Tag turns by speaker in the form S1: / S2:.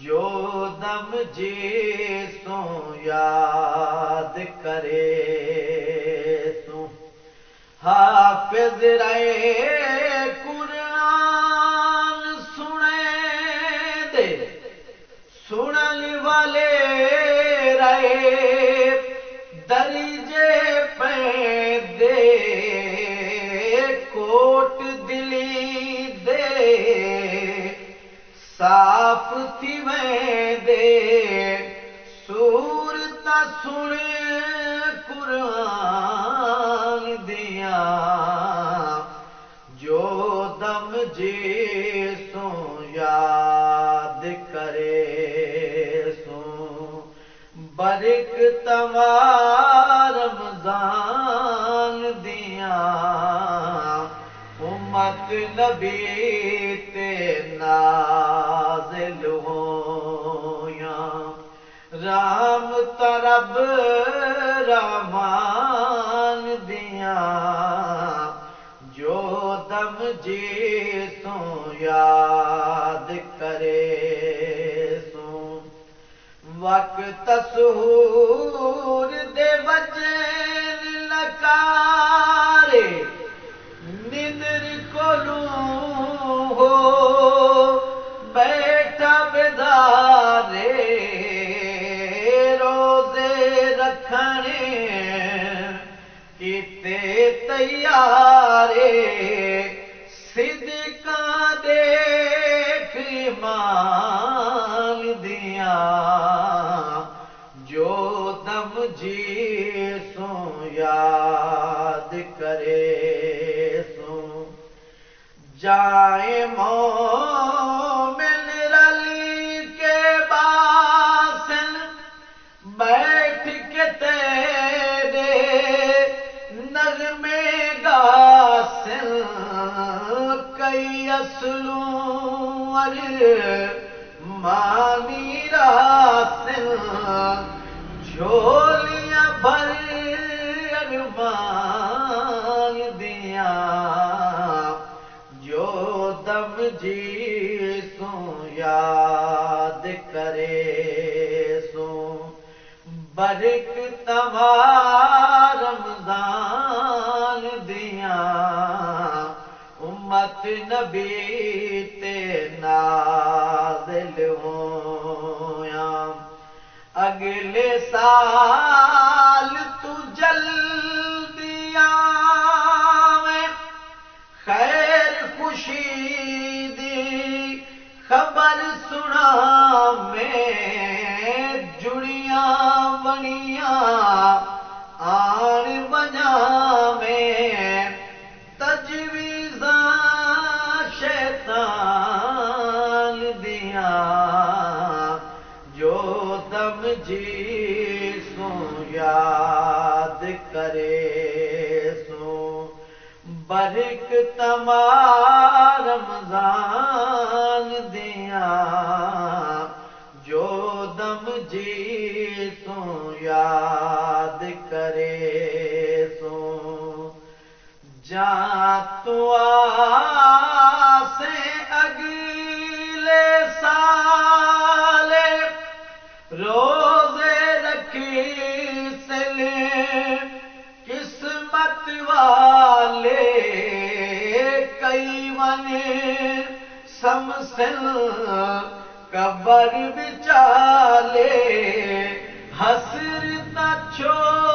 S1: जो दम जी सो याद करे सो हाफिज रहे कुरान सुने दे सुनन वाले रहे दरिजे पे दे कोट दिली दे साफ थी वेंदे सूरत सुन कुरान दिया जो दम जी सो याद करे सो बरिक तवार रमजान दिया उम्मत नबी ते नाज़िल होया राम तरब रहमान दिया जो दम जी सो याद करे सो वक्त सूर दे वजन लकारे निंदर कोलू हो बैठा बेदारे रोजे रखने किते तैयारे सिद्का देख ईमान दिया जो दम जी सो याद करे सो जाए मोमिन रली के बासन बैठ के तेरे नगमे गासन कई असलूं अर मानी रासन झोलियां भर अरमान दिया जो दम जी सो याद करे सो बरिक तवार रमजान दिया उम्मत नबी ते नाज़िल होया अगले साल तू जल्दी आवे खैर खुशी दी खबर सुना में जुड़िया बनिया आन बजा में तजवीज़ा शैतान दिया जो दम जी सो याद करे सो बरिक तमार रमजान दिया जो दम जी सो याद करे सो जा तू से अगले साले रोजे रखी सले किस्मत वाले कई वन समसन कबर बिचाले हसरत छोड़